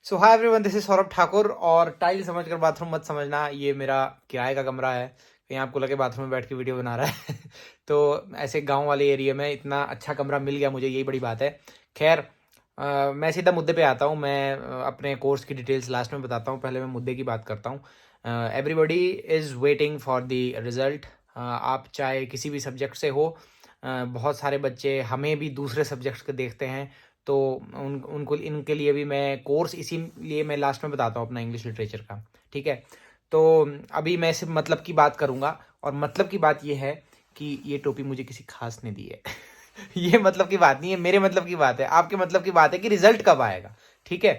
So hi everyone, this is Saurabh Thakur. और tile समझकर bathroom मत समझना, ये मेरा किराए का कमरा है। कहीं आपको लगे बाथरूम में बैठ के वीडियो बना रहा है तो ऐसे गांव वाले एरिया में इतना अच्छा कमरा मिल गया मुझे, यही बड़ी बात है। खैर, मैं सीधा मुद्दे पे आता हूँ। मैं अपने कोर्स की डिटेल्स लास्ट में बताता हूँ, पहले मैं मुद्दे की बात करता हूँ। Everybody is waiting for the result. आप चाहे किसी भी सब्जेक्ट से हो, बहुत सारे बच्चे हमें भी दूसरे सब्जेक्ट्स के देखते हैं। तो उनको इनके लिए भी मैं कोर्स, इसीलिए मैं लास्ट में बताता हूँ अपना इंग्लिश लिटरेचर का। ठीक है, तो अभी मैं सिर्फ मतलब की बात करूँगा। और मतलब की बात ये है कि ये टोपी मुझे किसी खास ने दी है ये मतलब की बात नहीं है, मेरे मतलब की बात है। आपके मतलब की बात है कि रिजल्ट कब आएगा। ठीक है,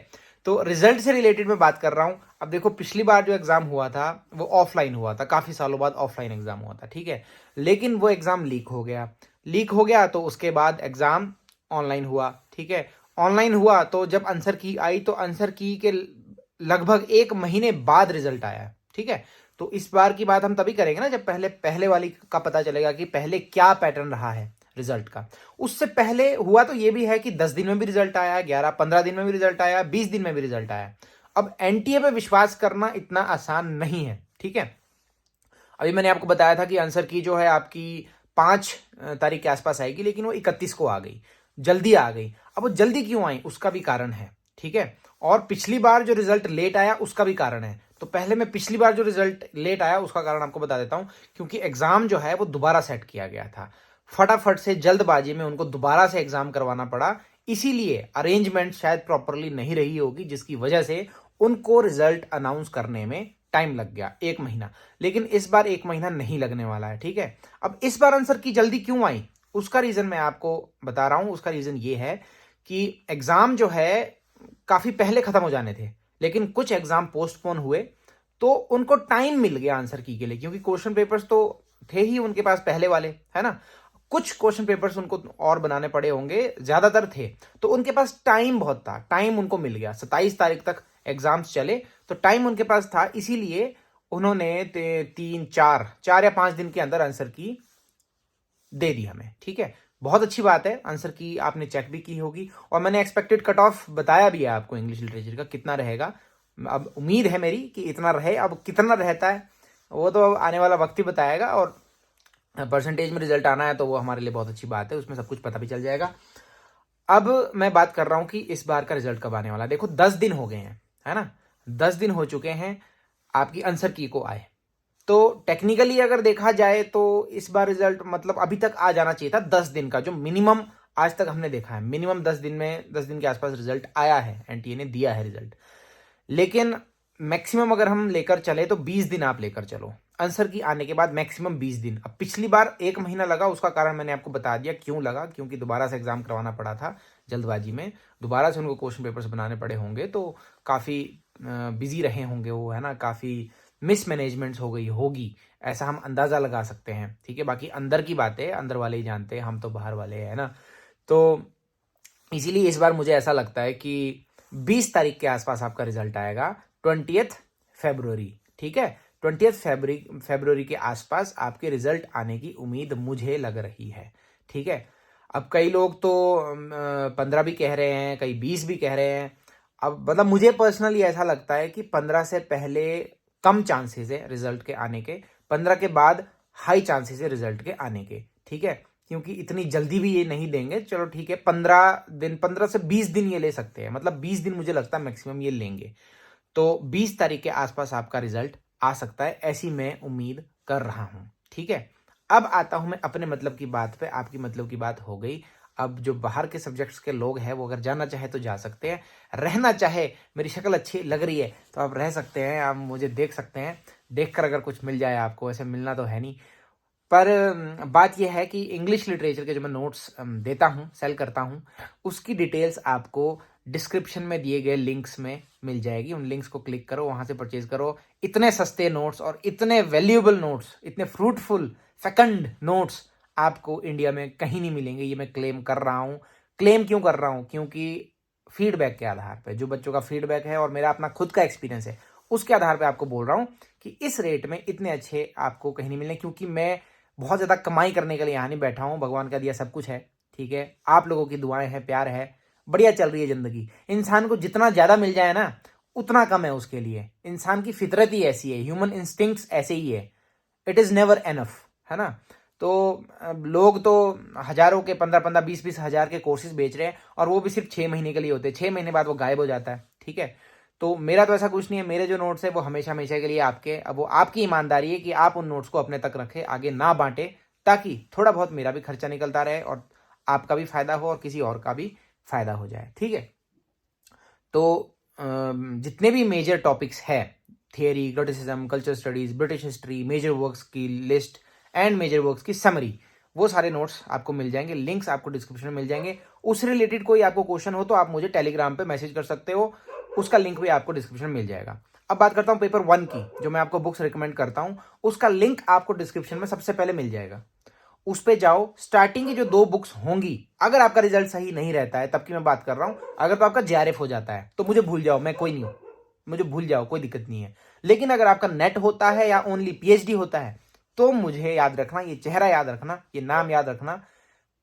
तो रिजल्ट से रिलेटेड मैं बात कर रहा हूँ। अब देखो, पिछली बार जो एग्जाम हुआ था वो ऑफलाइन हुआ था, काफ़ी सालों बाद ऑफलाइन एग्जाम हुआ था। ठीक है, लेकिन वो एग्जाम लीक हो गया तो उसके बाद एग्जाम ऑनलाइन हुआ। ठीक है, ऑनलाइन हुआ तो जब आंसर की आई तो आंसर की के लगभग एक महीने बाद रिजल्ट आया। ठीक है, तो इस बार की बात हम तभी करेंगे ना जब पहले पहले वाली का पता चलेगा कि पहले क्या पैटर्न रहा है रिजल्ट का। उससे पहले हुआ तो ये भी है कि 10 दिन में भी रिजल्ट आया, 11-15 दिन में भी रिजल्ट आया, 20 दिन में भी रिजल्ट आया। अब एनटीए पे विश्वास करना इतना आसान नहीं है। ठीक है, अभी मैंने आपको बताया था कि आंसर की जो है आपकी 5 तारीख के आसपास आएगी, लेकिन वो 31 को आ गई, जल्दी आ गई। अब वो जल्दी क्यों आई उसका भी कारण है। ठीक है, और पिछली बार जो रिजल्ट लेट आया उसका भी कारण है। तो पहले मैं पिछली बार जो रिजल्ट लेट आया उसका कारण आपको बता देता हूं। क्योंकि एग्जाम जो है वो दोबारा सेट किया गया था, फटाफट से जल्दबाजी में उनको दोबारा से एग्जाम करवाना पड़ा। इसीलिए अरेंजमेंट शायद प्रॉपरली नहीं रही होगी, जिसकी वजह से उनको रिजल्ट अनाउंस करने में टाइम लग गया, 1 महीना। लेकिन इस बार 1 महीना नहीं लगने वाला है। ठीक है, अब इस बार आंसर की जल्दी क्यों आई उसका रीजन मैं आपको बता रहा हूं। उसका रीजन ये है कि एग्जाम जो है काफी पहले खत्म हो जाने थे, लेकिन कुछ एग्जाम पोस्टपोन हुए तो उनको टाइम मिल गया आंसर की के लिए, क्योंकि क्वेश्चन पेपर्स तो थे ही उनके पास पहले वाले, है ना। कुछ क्वेश्चन पेपर्स उनको और बनाने पड़े होंगे, ज्यादातर थे। तो उनके पास टाइम बहुत था, टाइम उनको मिल गया। 27 तारीख तक एग्जाम्स चले तो टाइम उनके पास था, इसीलिए उन्होंने 3, 4 या 5 दिन के अंदर आंसर की दे दी हमें। ठीक है, बहुत अच्छी बात है। आंसर की आपने चेक भी की होगी और मैंने एक्सपेक्टेड कट ऑफ बताया भी है आपको इंग्लिश लिटरेचर का कितना रहेगा। अब उम्मीद है मेरी कि इतना रहे। अब कितना रहता है वो तो अब आने वाला वक्त ही बताएगा। और परसेंटेज में रिजल्ट आना है तो वो हमारे लिए बहुत अच्छी बात है, उसमें सब कुछ पता भी चल जाएगा। अब मैं बात कर रहा हूं कि इस बार का रिजल्ट कब आने वाला है। देखो, 10 दिन हो गए हैं, है ना। 10 दिन हो चुके हैं आपकी आंसर की को आए। तो टेक्निकली अगर देखा जाए तो इस बार रिजल्ट मतलब अभी तक आ जाना चाहिए था। 10 दिन का जो मिनिमम आज तक हमने देखा है, मिनिमम 10 दिन में, 10 दिन के आसपास रिजल्ट आया है, एनटीए ने दिया है रिजल्ट। लेकिन मैक्सिमम अगर हम लेकर चले तो 20 दिन आप लेकर चलो आंसर की आने के बाद, मैक्सिमम 20 दिन। अब पिछली बार 1 महीना लगा, उसका कारण मैंने आपको बता दिया क्यों लगा, क्योंकि दोबारा से एग्जाम करवाना पड़ा था जल्दबाजी में। दोबारा से उनको क्वेश्चन पेपर्स बनाने पड़े होंगे तो काफ़ी बिजी रहे होंगे वो, है ना। काफ़ी मिसमैनेजमेंट्स हो गई होगी, ऐसा हम अंदाज़ा लगा सकते हैं। ठीक है, बाकी अंदर की बातें अंदर वाले ही जानते हैं, हम तो बाहर वाले हैं, है ना। तो इसीलिए इस बार मुझे ऐसा लगता है कि 20 तारीख के आसपास आपका रिजल्ट आएगा, 20 फरवरी। ठीक है, 20 फरवरी के आसपास आपके रिजल्ट आने की उम्मीद मुझे लग रही है। ठीक है, अब कई लोग तो 15 भी कह रहे हैं, कई 20 भी कह रहे हैं। अब मतलब मुझे पर्सनली ऐसा लगता है कि 15 से पहले कम चांसेस है रिजल्ट के आने के, 15 के बाद हाई चांसेस है रिजल्ट के आने के। ठीक है, क्योंकि इतनी जल्दी भी ये नहीं देंगे। चलो ठीक है, 15 दिन, 15 से 20 दिन ये ले सकते हैं, मतलब 20 दिन मुझे लगता है मैक्सिमम ये लेंगे। तो 20 तारीख के आसपास आपका रिजल्ट आ सकता है, ऐसी मैं उम्मीद कर रहा हूं। ठीक है, अब आता हूं मैं अपने मतलब की बात पे। आपकी मतलब की बात हो गई। अब जो बाहर के सब्जेक्ट्स के लोग हैं वो अगर जाना चाहे तो जा सकते हैं, रहना चाहे, मेरी शक्ल अच्छी लग रही है तो आप रह सकते हैं, आप मुझे देख सकते हैं। देखकर अगर कुछ मिल जाए आपको, ऐसे मिलना तो है नहीं। पर बात यह है कि इंग्लिश लिटरेचर के जो मैं नोट्स देता हूँ, सेल करता हूँ, उसकी डिटेल्स आपको डिस्क्रिप्शन में दिए गए लिंक्स में मिल जाएगी। उन लिंक्स को क्लिक करो, वहाँ से परचेज करो। इतने सस्ते नोट्स और इतने वैल्यूएबल नोट्स, इतने फ्रूटफुल फेकंड नोट्स आपको इंडिया में कहीं नहीं मिलेंगे, ये मैं क्लेम कर रहा हूँ। क्लेम क्यों कर रहा हूँ? क्योंकि फीडबैक के आधार पर, जो बच्चों का फीडबैक है और मेरा अपना खुद का एक्सपीरियंस है, उसके आधार पर आपको बोल रहा हूँ कि इस रेट में इतने अच्छे आपको कहीं नहीं मिलने। क्योंकि मैं बहुत ज़्यादा कमाई करने के लिए यहाँ नहीं बैठा हूँ, भगवान का दिया सब कुछ है। ठीक है, आप लोगों की दुआएं हैं, प्यार है, बढ़िया चल रही है जिंदगी। इंसान को जितना ज्यादा मिल जाए ना उतना कम है उसके लिए। इंसान की फितरत ही ऐसी है, ह्यूमन इंस्टिंक्ट्स ऐसे ही है, इट इज नेवर एनफ, है ना। तो लोग तो हजारों के 15-15 20-20 हजार के कोर्सेज बेच रहे हैं और वो भी सिर्फ 6 महीने के लिए होते हैं। 6 महीने बाद वो गायब हो जाता है, ठीक है। तो मेरा तो ऐसा कुछ नहीं है, मेरे जो नोट्स है वो हमेशा हमेशा के लिए आपके। अब वो आपकी ईमानदारी है कि आप उन नोट्स को अपने तक रखें, आगे ना बांटे, ताकि थोड़ा बहुत मेरा भी खर्चा निकलता रहे और आपका भी फायदा हो और किसी और का भी फायदा हो जाए, ठीक है। तो जितने भी मेजर टॉपिक्स है, theory, criticism, culture studies, British history, major works की लिस्ट एंड मेजर वर्क्स की समरी, वो सारे नोट्स आपको मिल जाएंगे। लिंक्स आपको डिस्क्रिप्शन में मिल जाएंगे। उससे रिलेटेड कोई आपको क्वेश्चन हो तो आप मुझे टेलीग्राम पे मैसेज कर सकते हो, उसका लिंक भी आपको डिस्क्रिप्शन में मिल जाएगा। अब बात करता हूँ पेपर 1 की, जो मैं आपको बुक्स रिकमेंड करता हूँ, उसका लिंक आपको डिस्क्रिप्शन में सबसे पहले मिल जाएगा। उस पे जाओ, स्टार्टिंग की जो 2 बुक्स होंगी, अगर आपका रिजल्ट सही नहीं रहता है तब की मैं बात कर रहा हूं, अगर तो आपका जेआरएफ हो जाता है तो मुझे भूल जाओ, मैं कोई नहीं हूं, मुझे भूल जाओ, कोई दिक्कत नहीं है। लेकिन अगर आपका नेट होता है या ओनली पीएचडी होता है तो मुझे याद रखना, ये चेहरा याद रखना, ये नाम याद रखना,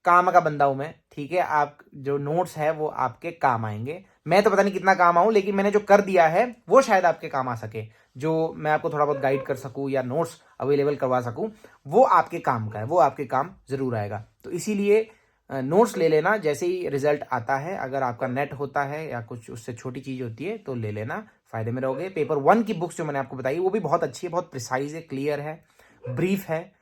काम का बंदा हूं मैं, ठीक है। आप जो नोट्स है वो आपके काम आएंगे। मैं तो पता नहीं कितना काम आऊं, लेकिन मैंने जो कर दिया है वो शायद आपके काम आ सके, जो मैं आपको थोड़ा बहुत गाइड कर सकूं या नोट्स अवेलेबल करवा सकूं, वो आपके काम का है, वो आपके काम जरूर आएगा। तो इसीलिए नोट्स ले लेना जैसे ही रिजल्ट आता है। अगर आपका नेट होता है या कुछ उससे छोटी चीज होती है तो ले लेना, फायदे में रहोगे। पेपर 1 की बुक्स जो मैंने आपको बताई वो भी बहुत अच्छी है, बहुत प्रिसाइज है, क्लियर है, ब्रीफ है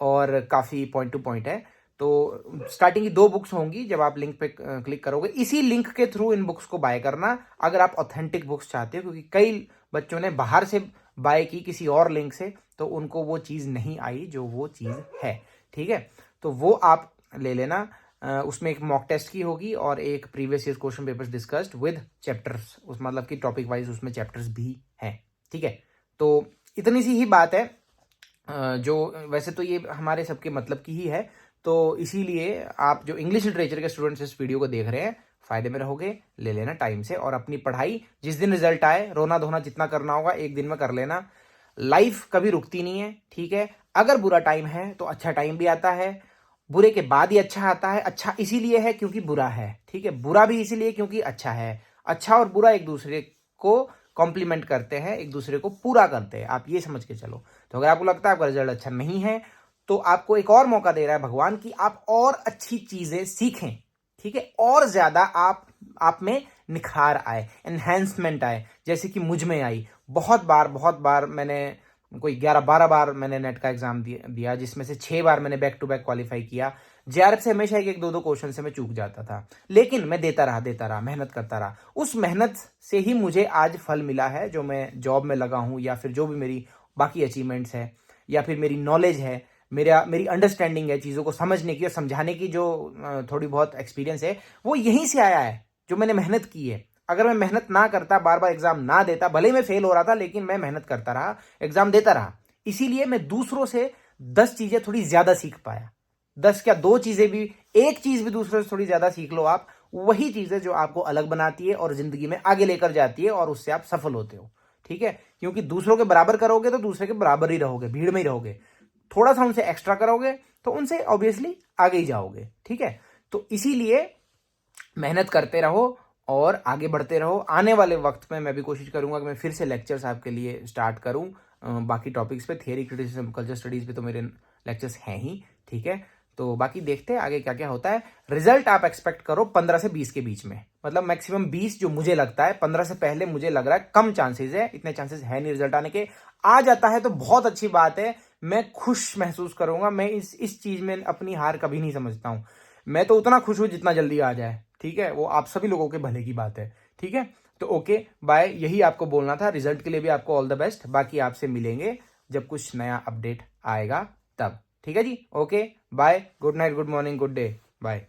और काफी पॉइंट टू पॉइंट है। तो स्टार्टिंग की 2 बुक्स होंगी, जब आप लिंक पे क्लिक करोगे, इसी लिंक के थ्रू इन बुक्स को बाय करना अगर आप ऑथेंटिक बुक्स चाहते हो, क्योंकि कई बच्चों ने बाहर से बाय की किसी और लिंक से, तो उनको वो चीज नहीं आई जो वो चीज है, ठीक है। तो वो आप ले लेना। उसमें एक मॉक टेस्ट की होगी और एक previous year question papers discussed with chapters, उस मतलब कि टॉपिक वाइज उसमें चैप्टर्स भी हैं, ठीक है। तो इतनी सी ही बात है, जो वैसे तो ये हमारे सबके मतलब की ही है। तो इसीलिए आप जो इंग्लिश लिटरेचर के स्टूडेंट्स इस वीडियो को देख रहे हैं, फायदे में रहोगे, ले लेना टाइम से। और अपनी पढ़ाई जिस दिन रिजल्ट आए, रोना धोना जितना करना होगा एक दिन में कर लेना। लाइफ कभी रुकती नहीं है, ठीक है। अगर बुरा टाइम है तो अच्छा टाइम भी आता है, बुरे के बाद ही अच्छा आता है। अच्छा इसीलिए है क्योंकि बुरा है, ठीक है। बुरा भी इसीलिए क्योंकि अच्छा है। अच्छा और बुरा एक दूसरे को कॉम्प्लीमेंट करते हैं, एक दूसरे को पूरा करते हैं, आप ये समझ के चलो। तो अगर आपको लगता है आपका रिजल्ट अच्छा नहीं है तो आपको एक और मौका दे रहा है भगवान कि आप और अच्छी चीजें सीखें, ठीक है। और ज्यादा आप में निखार आए, एनहेंसमेंट आए, जैसे कि मुझ में आई। बहुत बार मैंने कोई 11-12 बार मैंने नेट का एग्जाम दिया, जिसमें से 6 बार मैंने बैक टू बैक क्वालिफाई किया। जेआरएफ से हमेशा एक 2-2 क्वेश्चन से मैं चूक जाता था, लेकिन मैं देता रहा, मेहनत करता रहा। उस मेहनत से ही मुझे आज फल मिला है, जो मैं जॉब में लगा हूं, या फिर जो भी मेरी बाकी अचीवमेंट्स है, या फिर मेरी नॉलेज है, मेरी अंडरस्टैंडिंग है चीजों को समझने की और समझाने की, जो थोड़ी बहुत एक्सपीरियंस है, वो यहीं से आया है, जो मैंने मेहनत की है। अगर मैं मेहनत ना करता, बार बार एग्जाम ना देता, भले ही मैं फेल हो रहा था, लेकिन मैं मेहनत करता रहा, एग्जाम देता रहा, इसीलिए मैं दूसरों से 10 चीजें थोड़ी ज्यादा सीख पाया। 10 क्या, 2 चीजें भी, एक चीज भी दूसरों से थोड़ी ज्यादा सीख लो आप, वही चीज है जो आपको अलग बनाती है और जिंदगी में आगे लेकर जाती है, और उससे आप सफल होते हो, ठीक है। क्योंकि दूसरों के बराबर करोगे तो दूसरे के बराबर ही रहोगे, भीड़ में ही रहोगे। थोड़ा सा उनसे एक्स्ट्रा करोगे तो उनसे ऑब्वियसली आगे ही जाओगे, ठीक है। तो इसीलिए मेहनत करते रहो और आगे बढ़ते रहो। आने वाले वक्त में मैं भी कोशिश करूंगा कि मैं फिर से लेक्चर्स आपके लिए स्टार्ट करूं, बाकी टॉपिक्स पे, थियरी, क्रिटिसिज्म, कल्चर स्टडीज पे तो मेरे लेक्चर्स हैं ही, ठीक है। तो बाकी देखते हैं आगे क्या क्या होता है। रिजल्ट आप एक्सपेक्ट करो 15 से 20 के बीच में, मतलब मैक्सिमम 20 जो मुझे लगता है, 15 से पहले मुझे लग रहा है कम चांसेस है, इतने चांसेस है नहीं रिजल्ट आने के। आ जाता है तो बहुत अच्छी बात है, मैं खुश महसूस करूंगा। मैं इस चीज में अपनी हार कभी नहीं समझता हूं। मैं तो उतना खुश हूं जितना जल्दी आ जाए, ठीक है। वो आप सभी लोगों के भले की बात है, ठीक है। तो ओके बाय, यही आपको बोलना था। रिजल्ट के लिए भी आपको ऑल द बेस्ट। बाकी आपसे मिलेंगे जब कुछ नया अपडेट आएगा तब, ठीक है जी। Okay bye, good night, good morning, good day, bye.